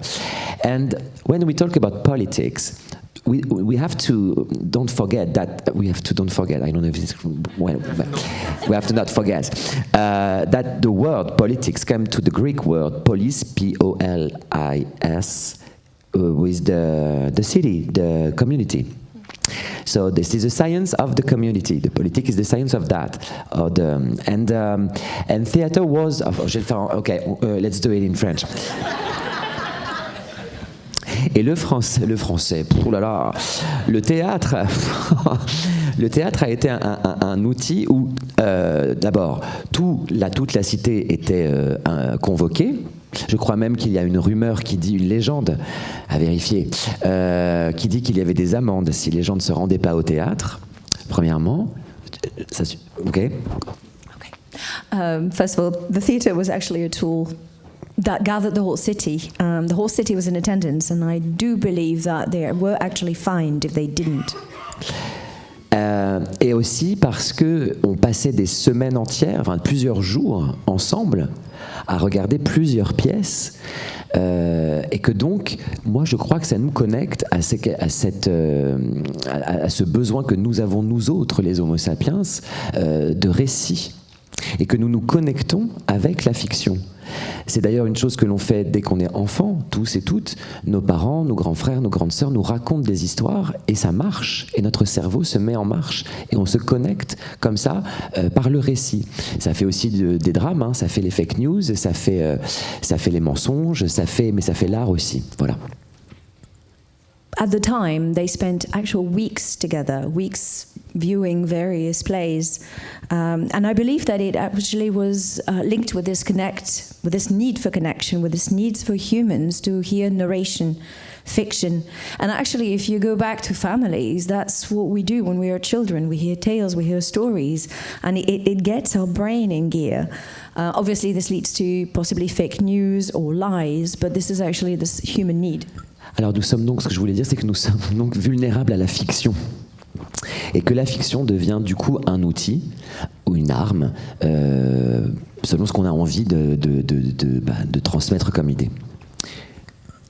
And when we talk about politics, we have to don't forget. I don't know if it's well, we have to not forget that the word politics came to the Greek word polis, P-O-L-I-S, with the city, the community. So this is the science of the community. The politique is the science of that. And theater was. Let's do it in French. Et le français, oh là là, le théâtre a été un outil où, d'abord, toute la cité était convoquée. Je crois même qu'il y a une rumeur qui dit, une légende à vérifier, qui dit qu'il y avait des amendes si les gens ne se rendaient pas au théâtre, premièrement. Okay. First of all, the theatre was actually a tool that gathered the whole city. The whole city was in attendance, and I do believe that they were actually fined if they didn't. Et aussi parce que on passait des semaines entières, plusieurs jours ensemble, à regarder plusieurs pièces, et que donc, moi je crois que ça nous connecte à ce besoin que nous avons, nous autres, les Homo sapiens, de récit, et que nous nous connectons avec la fiction. C'est d'ailleurs une chose que l'on fait dès qu'on est enfant, tous et toutes. Nos parents, nos grands frères, nos grandes sœurs nous racontent des histoires et ça marche. Et notre cerveau se met en marche et on se connecte comme ça par le récit. Ça fait aussi des drames, hein, ça fait les fake news, ça fait les mensonges, mais ça fait l'art aussi. Voilà. At the time, they spent actual weeks together, viewing various plays. And I believe that it actually was linked with this need for connection, with this need for humans to hear narration, fiction. And actually, if you go back to families, that's what we do when we are children. We hear tales, we hear stories, and it gets our brain in gear. Obviously, this leads to possibly fake news or lies, but this is actually this human need. Alors ce que je voulais dire, c'est que nous sommes donc vulnérables à la fiction. Et que la fiction devient du coup un outil ou une arme selon ce qu'on a envie de transmettre comme idée.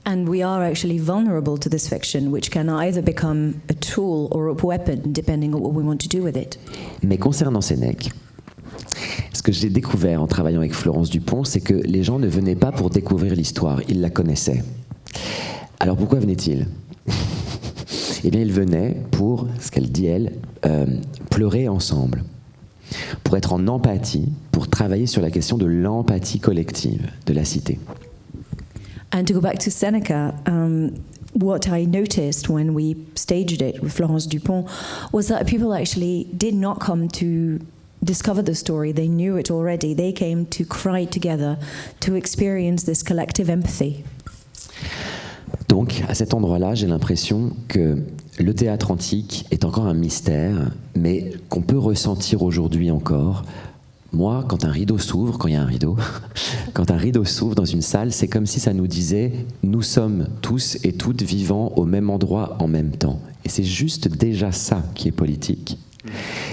And we are actually vulnerable to this fiction, which can either become a tool or a weapon, depending on what we want to do with it. Mais concernant Sénèque, ce que j'ai découvert en travaillant avec Florence Dupont, c'est que les gens ne venaient pas pour découvrir l'histoire, ils la connaissaient. Alors pourquoi venaient-ils ? Eh bien, ils venaient pour, ce qu'elle dit elle, pleurer ensemble, pour être en empathie, pour travailler sur la question de l'empathie collective de la cité. And to go back to Seneca, what I noticed when we staged it with Florence Dupont was that people actually did not come to discover the story. They knew it already. They came to cry together, to experience this collective empathy. Donc, à cet endroit-là, j'ai l'impression que le théâtre antique est encore un mystère, mais qu'on peut ressentir aujourd'hui encore. Moi, quand un rideau s'ouvre, quand il y a un rideau, quand un rideau s'ouvre dans une salle, c'est comme si ça nous disait « nous sommes tous et toutes vivants au même endroit en même temps ». Et c'est juste déjà ça qui est politique.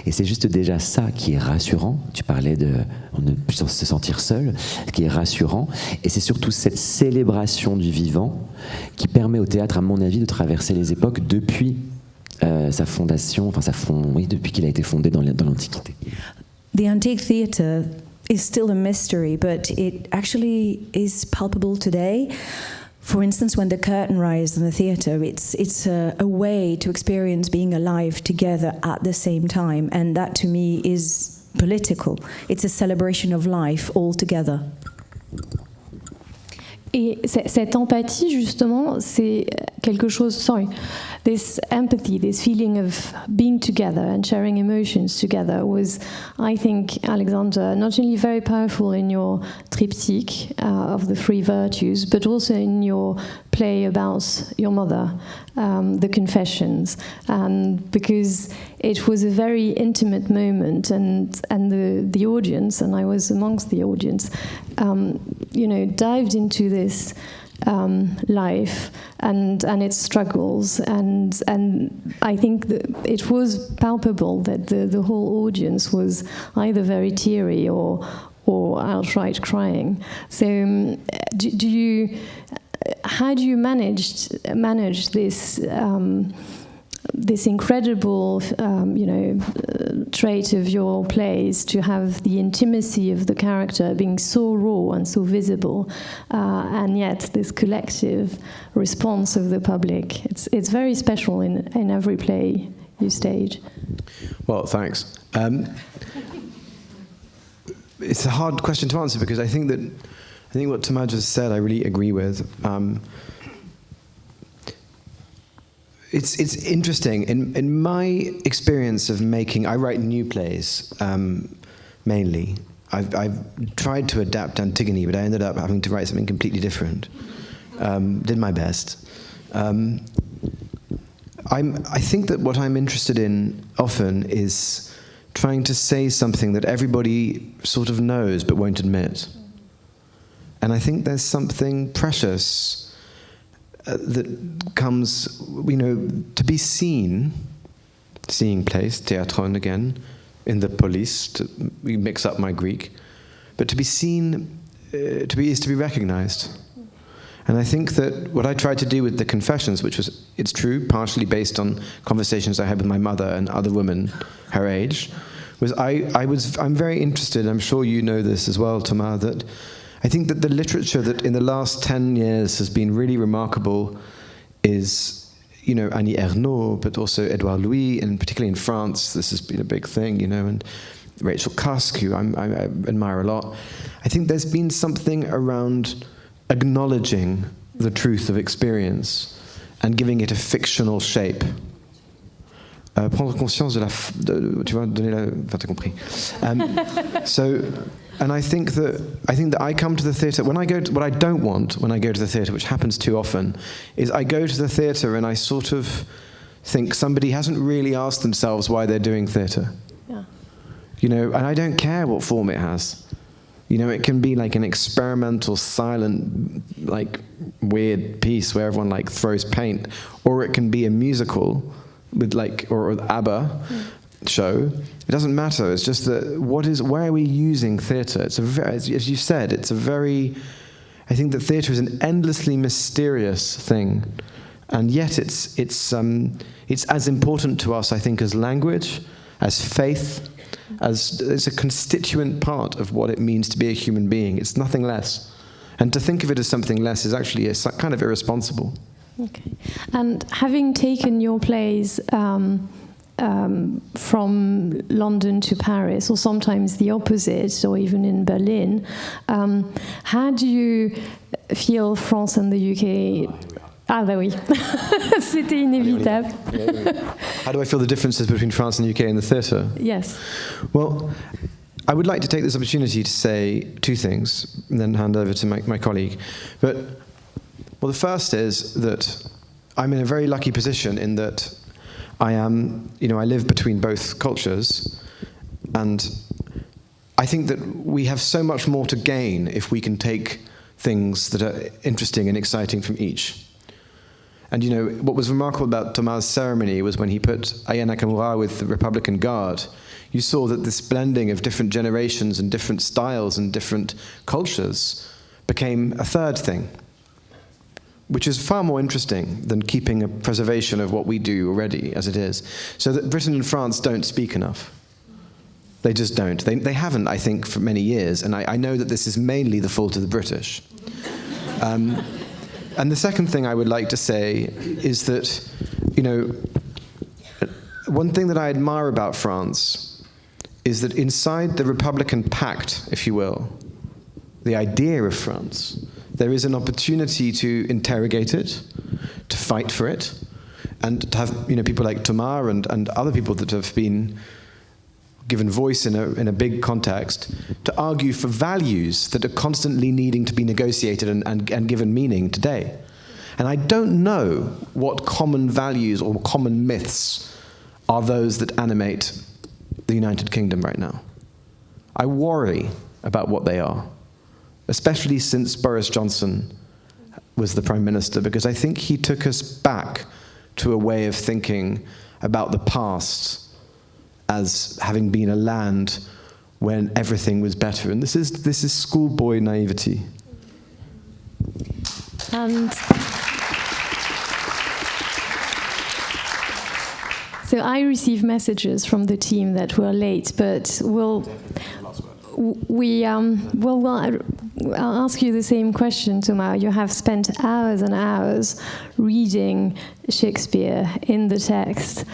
Et c'est juste déjà ça qui est rassurant. Tu parlais de ne plus se sentir seul, qui est rassurant. Et c'est surtout cette célébration du vivant qui permet au théâtre, à mon avis, de traverser les époques depuis sa fondation, depuis qu'il a été fondé dans l'Antiquité. The antique theatre is still a mystery, but it actually is palpable today. For instance, when the curtain rises in the theatre, it's a way to experience being alive together at the same time, and that to me is political. It's a celebration of life all together. Et cette empathie, justement, c'est quelque chose... This empathy, this feeling of being together and sharing emotions together was, I think, Alexander, not only very powerful in your triptych of the three virtues, but also in your play about your mother, The Confessions, because it was a very intimate moment, and the audience, and I was amongst the audience, dived into this life and its struggles, and I think that it was palpable that the whole audience was either very teary or outright crying. So how do you manage this this incredible trait of your plays, to have the intimacy of the character being so raw and so visible, and yet this collective response of the public? It's very special in every play you stage. Well, thanks. It's a hard question to answer, because I think what Thomas just said I really agree with. It's interesting. In my experience of making, I write new plays mainly. I've tried to adapt Antigone, but I ended up having to write something completely different. Did my best. I think that what I'm interested in often is trying to say something that everybody sort of knows but won't admit. And I think there's something precious that comes, to be seen, seeing place, theatron again, in the police, we mix up my Greek, but to be seen is to be recognized. And I think that what I tried to do with The Confessions, which was, it's true, partially based on conversations I had with my mother and other women her age, was I'm very interested, I'm sure you know this as well, Thomas, that I think that the literature that in the last 10 years has been really remarkable is, Annie Ernaux, but also Edouard Louis, and particularly in France, this has been a big thing, and Rachel Cusk, who I admire a lot. I think there's been something around acknowledging the truth of experience and giving it a fictional shape. Prendre conscience tu vois, donner enfin, t'as compris. And I think that I come to the theatre, what I don't want when I go to the theatre, which happens too often, is I go to the theatre and I sort of think somebody hasn't really asked themselves why they're doing theatre. Yeah. And I don't care what form it has. It can be like an experimental, silent, like weird piece where everyone like throws paint, or it can be a musical with or ABBA show. It doesn't matter. It's just that why are we using theatre? It's as you said, I think that theatre is an endlessly mysterious thing, and yet it's as important to us, I think, as language, as faith, as it's a constituent part of what it means to be a human being. It's nothing less. And to think of it as something less is actually kind of irresponsible. Okay. And having taken your plays from London to Paris, or sometimes the opposite, or even in Berlin, how do you feel France and the UK? Ah bah oui, c'était inévitable. How do I feel the differences between France and the UK in the theatre? Yes. Well, I would like to take this opportunity to say two things, and then hand over to my colleague. But Well, the first is that I'm in a very lucky position in that I live between both cultures, and I think that we have so much more to gain if we can take things that are interesting and exciting from each. And what was remarkable about Thomas' ceremony was when he put Aya Nakamura with the Republican Guard, you saw that this blending of different generations and different styles and different cultures became a third thing, which is far more interesting than keeping a preservation of what we do already as it is. So that Britain and France don't speak enough. They just don't. They haven't, I think, for many years, and I know that this is mainly the fault of the British. And the second thing I would like to say is that, one thing that I admire about France is that inside the Republican Pact, if you will, the idea of France, there is an opportunity to interrogate it, to fight for it, and to have people like Thomas and other people that have been given voice in a big context to argue for values that are constantly needing to be negotiated and given meaning today. And I don't know what common values or common myths are those that animate the United Kingdom right now. I worry about what they are, especially since Boris Johnson was the Prime Minister, because I think he took us back to a way of thinking about the past as having been a land when everything was better. And this is schoolboy naivety. And so I received messages from the team that were late, but I'll ask you the same question, Thomas. You have spent hours and hours reading Shakespeare in the text,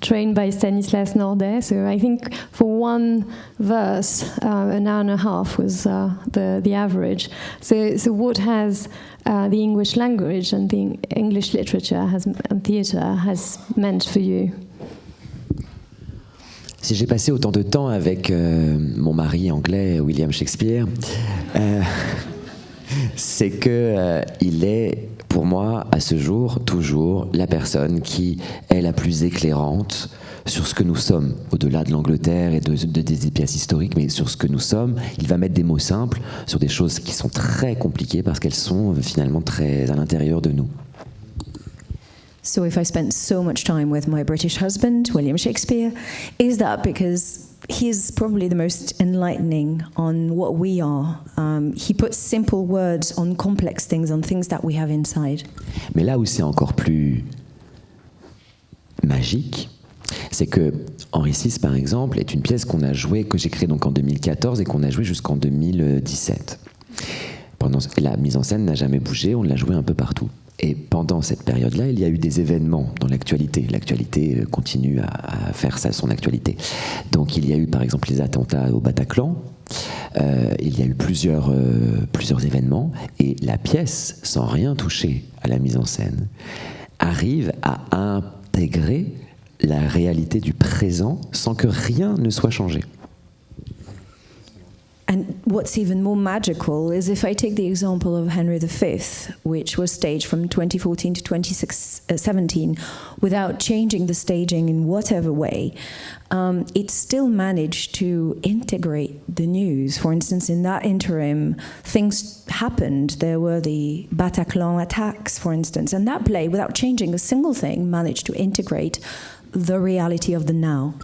trained by Stanislas Nordet. So I think for one verse, an hour and a half was the average. So what has the English language and the English literature and theatre has meant for you? Si j'ai passé autant de temps avec mon mari anglais, William Shakespeare, c'est que il est, pour moi, à ce jour, toujours la personne qui est la plus éclairante sur ce que nous sommes, au-delà de l'Angleterre et des pièces historiques, mais sur ce que nous sommes. Il va mettre des mots simples sur des choses qui sont très compliquées parce qu'elles sont finalement très à l'intérieur de nous. So if I spent so much time with my British husband, William Shakespeare, is that because he's probably the most enlightening on what we are. He puts simple words on complex things, on things that we have inside. Mais là où c'est encore plus magique, c'est que Henri VI, par exemple, est une pièce qu'on a jouée, que j'ai créée donc en 2014 et qu'on a jouée jusqu'en 2017. La mise en scène n'a jamais bougé, on l'a jouée un peu partout. Et pendant cette période-là, il y a eu des événements dans l'actualité. L'actualité continue à faire son actualité. Donc il y a eu par exemple les attentats au Bataclan, il y a eu plusieurs événements, et la pièce, sans rien toucher à la mise en scène, arrive à intégrer la réalité du présent sans que rien ne soit changé. And what's even more magical is if I take the example of Henry V, which was staged from 2014 to 2017 without changing the staging in whatever way, it still managed to integrate the news. For instance, in that interim, things happened. There were the Bataclan attacks, for instance, and that play, without changing a single thing, managed to integrate the reality of the now.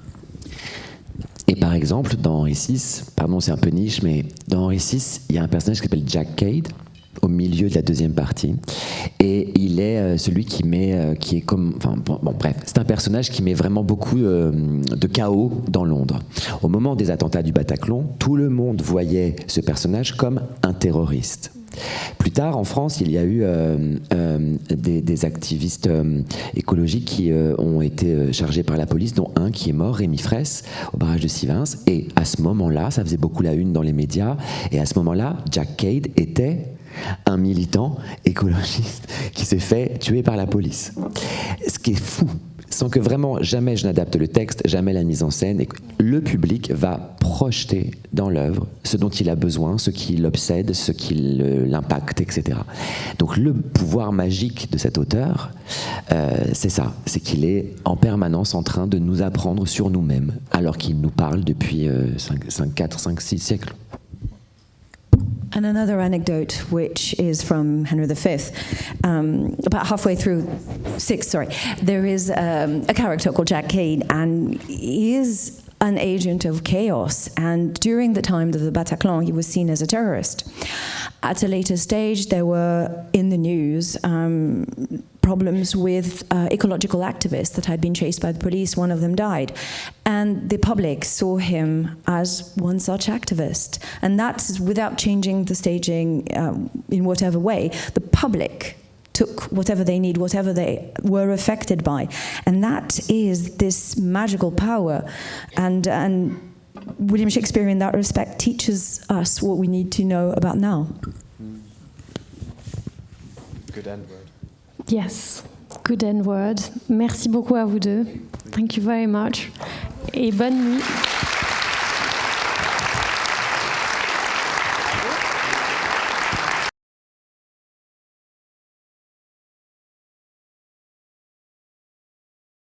Et par exemple, dans Henri VI, pardon, c'est un peu niche, mais dans Henri VI, il y a un personnage qui s'appelle Jack Cade, au milieu de la deuxième partie, et il est celui qui est comme, enfin bon bref, c'est un personnage qui met vraiment beaucoup de chaos dans Londres. Au moment des attentats du Bataclan, tout le monde voyait ce personnage comme un terroriste. Plus tard, en France, il y a eu des activistes écologiques qui ont été chargés par la police, dont un qui est mort, Rémi Fraisse, au barrage de Sivins. Et à ce moment-là, ça faisait beaucoup la une dans les médias, et à ce moment-là, Jack Cade était un militant écologiste qui s'est fait tuer par la police. Ce qui est fou, sans que vraiment jamais je n'adapte le texte, jamais la mise en scène, et que le public va projeter dans l'œuvre ce dont il a besoin, ce qui l'obsède, ce qui l'impacte, etc. Donc le pouvoir magique de cet auteur, c'est ça, c'est qu'il est en permanence en train de nous apprendre sur nous-mêmes, alors qu'il nous parle depuis 4, 5, 6 siècles. And another anecdote, which is from Henry V, about halfway through there is a character called Jack Cade, and he is an agent of chaos, and during the time of the Bataclan he was seen as a terrorist. At a later stage there were in the news problems with ecological activists that had been chased by the police. One of them died, and the public saw him as one such activist, and that's without changing the staging in whatever way. The public took whatever they need, whatever they were affected by, and that is this magical power. And William Shakespeare, in that respect, teaches us what we need to know about now. Good end word. Yes, good end word. Merci beaucoup à vous deux. Thank you very much. Et bonne nuit.